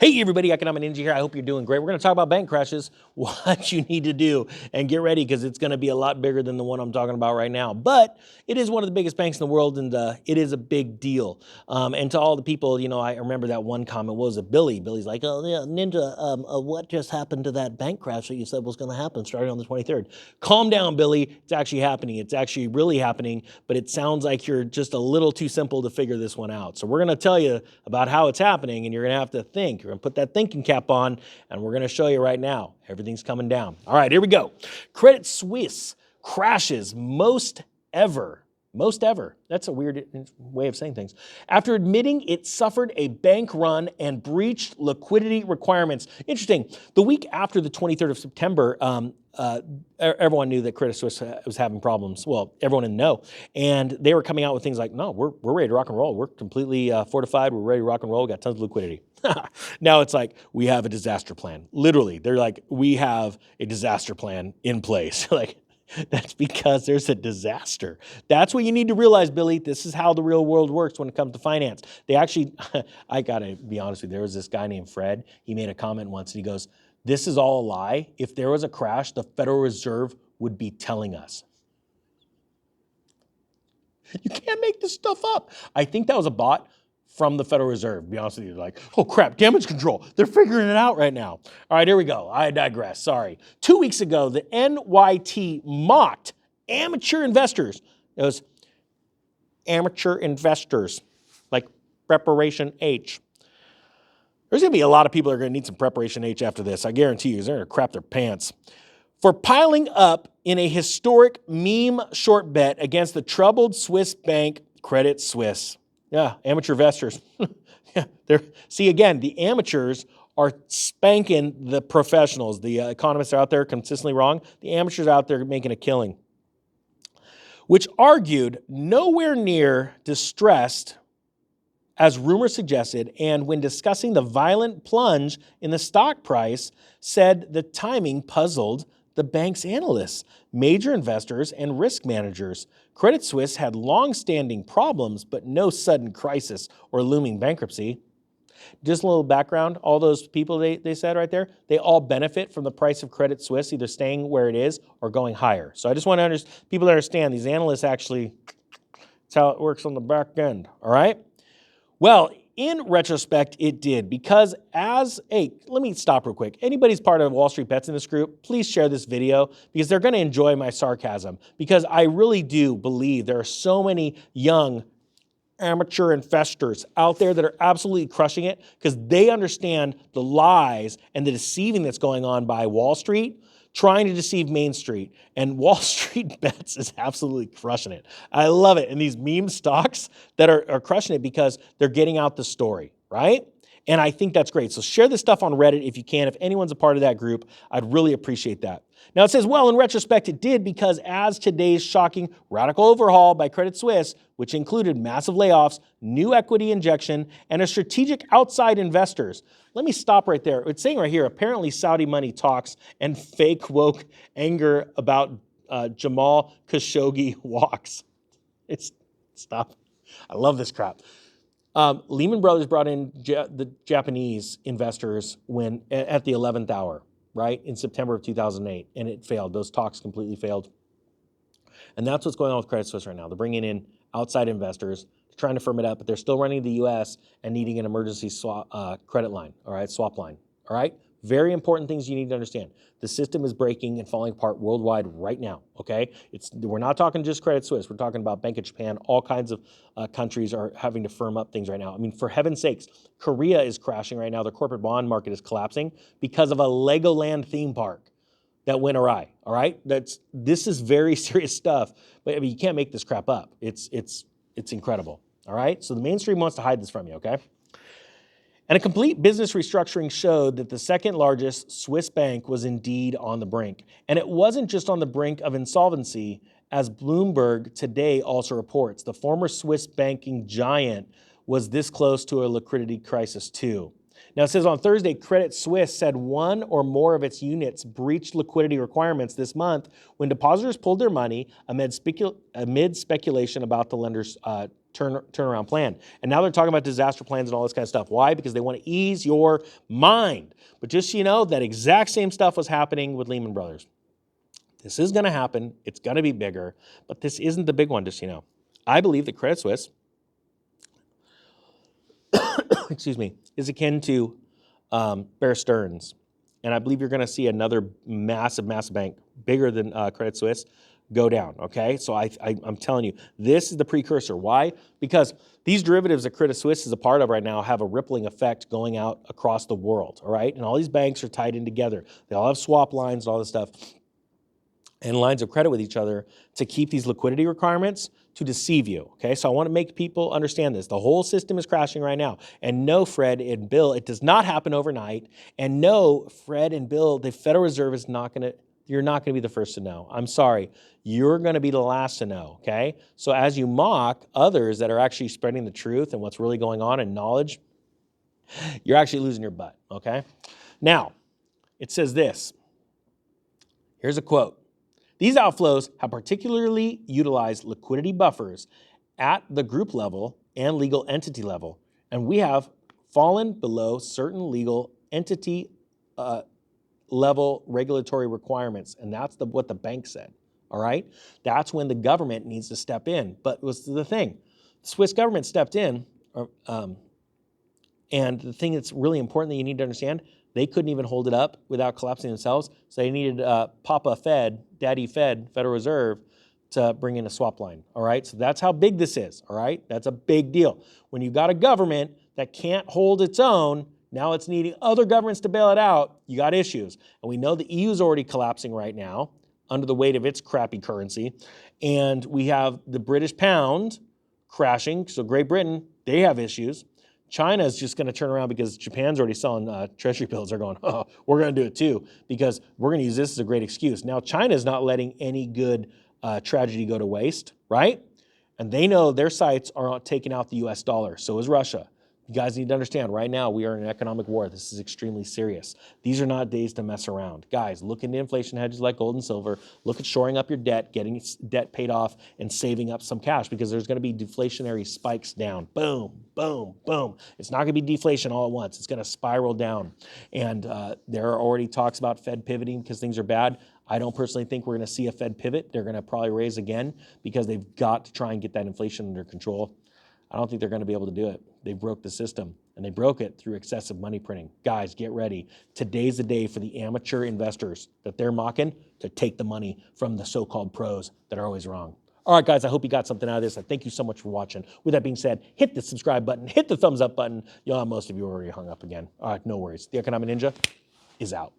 Hey everybody, Economic Ninja here. I hope you're doing great. We're going to talk about bank crashes, what you need to do, and get ready because it's going to be a lot bigger than the one I'm talking about right now. But it is one of the biggest banks in the world, and it is a big deal. And to all the people, I remember that one comment. What was it? Billy's like, oh yeah, Ninja, what just happened to that bank crash that you said was going to happen starting on the 23rd? Calm down, Billy. It's actually happening. It's actually really happening, but it sounds like you're just a little too simple to figure this one out. So we're going to tell you about how it's happening, and you're going to have to think. You're going to put that thinking cap on, and we're going to show you right now. Everything's coming down. All right, here we go. Credit Suisse crashes most ever. That's a weird way of saying things. After admitting it suffered a bank run and breached liquidity requirements. Interesting. The week after the 23rd of September, everyone knew that Credit Suisse was having problems. Well, everyone in the know. And they were coming out with things like, no, we're ready to rock and roll. We're completely fortified. We're ready to rock and roll. We got tons of liquidity. Now it's like, we have a disaster plan. Literally, they're like, we have a disaster plan in place. Like, that's because there's a disaster. That's what you need to realize, Billy. This is how the real world works when it comes to finance. They actually, I got to be honest with you, there was this guy named Fred. He made a comment once and he goes, this is all a lie. If there was a crash, the Federal Reserve would be telling us. You can't make this stuff up. I think that was a bot from the Federal Reserve, to be honest with you. Like, oh crap, damage control. They're figuring it out right now. All right, here we go. I digress, sorry. 2 weeks ago, the NYT mocked amateur investors. It was amateur investors, like Preparation H. There's gonna be a lot of people that are gonna need some Preparation H after this. I guarantee you, they're gonna crap their pants. For piling up in a historic meme short bet against the troubled Swiss bank Credit Suisse. Yeah, amateur investors. Yeah, see, again, the amateurs are spanking the professionals. The economists are out there consistently wrong. The amateurs are out there making a killing. Which argued nowhere near distressed, as rumors suggested, and when discussing the violent plunge in the stock price, said the timing puzzled the bank's analysts, major investors, and risk managers. Credit Suisse had long-standing problems, but no sudden crisis or looming bankruptcy. Just a little background, all those people they said right there, they all benefit from the price of Credit Suisse either staying where it is or going higher. So I just want people to understand these analysts actually, that's how it works on the back end, all right? Well, in retrospect, it did, because let me stop real quick. Anybody's part of Wall Street Bets in this group, please share this video because they're going to enjoy my sarcasm, because I really do believe there are so many young amateur investors out there that are absolutely crushing it because they understand the lies and the deceiving that's going on by Wall Street, trying to deceive Main Street, and Wall Street Bets is absolutely crushing it. I love it. And these meme stocks that are crushing it because they're getting out the story, right? And I think that's great. So share this stuff on Reddit if you can. If anyone's a part of that group, I'd really appreciate that. Now it says, well, in retrospect, it did because as today's shocking radical overhaul by Credit Suisse, which included massive layoffs, new equity injection, and a strategic outside investors. Let me stop right there. It's saying right here, apparently Saudi money talks and fake woke anger about Jamal Khashoggi walks. Stop. I love this crap. Lehman Brothers brought in the Japanese investors at the 11th hour, right, in September of 2008, and it failed. Those talks completely failed. And that's what's going on with Credit Suisse right now. They're bringing in outside investors, trying to firm it up, but they're still running the U.S. and needing an emergency credit line, all right, swap line, all right? Very important things you need to understand. The system is breaking and falling apart worldwide right now, okay? We're not talking just Credit Suisse. We're talking about Bank of Japan. All kinds of countries are having to firm up things right now. I mean, for heaven's sakes, Korea is crashing right now. The corporate bond market is collapsing because of a Legoland theme park that went awry, all right? This is very serious stuff, but I mean, you can't make this crap up. It's incredible, all right? So the mainstream wants to hide this from you, okay? And a complete business restructuring showed that the second largest Swiss bank was indeed on the brink. And it wasn't just on the brink of insolvency, as Bloomberg today also reports. The former Swiss banking giant was this close to a liquidity crisis too. Now it says on Thursday, Credit Suisse said one or more of its units breached liquidity requirements this month when depositors pulled their money amid speculation about the lender's turnaround plan. And now they're talking about disaster plans and all this kind of stuff. Why? Because they want to ease your mind. But just so you know, that exact same stuff was happening with Lehman Brothers. This is going to happen. It's going to be bigger. But this isn't the big one, just so you know. I believe that Credit Suisse, excuse me, is akin to Bear Stearns. And I believe you're going to see another massive, massive bank, bigger than Credit Suisse, go down, okay? So I'm telling you, this is the precursor. Why? Because these derivatives that Credit Suisse is a part of right now have a rippling effect going out across the world, all right? And all these banks are tied in together. They all have swap lines and all this stuff and lines of credit with each other to keep these liquidity requirements to deceive you, okay? So I want to make people understand this. The whole system is crashing right now. And no, Fred and Bill, it does not happen overnight. And no, Fred and Bill, the Federal Reserve is not going to, you're not going to be the first to know. I'm sorry. You're going to be the last to know, okay? So as you mock others that are actually spreading the truth and what's really going on and knowledge, you're actually losing your butt, okay? Now, it says this. Here's a quote. These outflows have particularly utilized liquidity buffers at the group level and legal entity level, and we have fallen below certain legal entity level regulatory requirements, and that's what the bank said, all right? That's when the government needs to step in. But what's the thing? The Swiss government stepped in, and the thing that's really important that you need to understand, they couldn't even hold it up without collapsing themselves. So they needed Papa Fed, Daddy Fed, Federal Reserve, to bring in a swap line, all right? So that's how big this is, all right? That's a big deal. When you've got a government that can't hold its own, now it's needing other governments to bail it out, you got issues. And we know the EU is already collapsing right now under the weight of its crappy currency. And we have the British pound crashing. So Great Britain, they have issues. China is just going to turn around because Japan's already selling treasury bills. They're going, oh, we're going to do it too because we're going to use this as a great excuse. Now, China is not letting any good tragedy go to waste, right? And they know their sights are on taking out the US dollar. So is Russia. You guys need to understand, right now we are in an economic war. This is extremely serious. These are not days to mess around. Guys, look into inflation hedges like gold and silver. Look at shoring up your debt, getting debt paid off, and saving up some cash because there's going to be deflationary spikes down. Boom, boom, boom. It's not going to be deflation all at once. It's going to spiral down. And there are already talks about Fed pivoting because things are bad. I don't personally think we're going to see a Fed pivot. They're going to probably raise again because they've got to try and get that inflation under control. I don't think they're going to be able to do it. They broke the system, and they broke it through excessive money printing. Guys, get ready. Today's the day for the amateur investors that they're mocking to take the money from the so-called pros that are always wrong. All right, guys, I hope you got something out of this. I thank you so much for watching. With that being said, hit the subscribe button, hit the thumbs up button. Most of you already hung up again. All right, no worries. The Economic Ninja is out.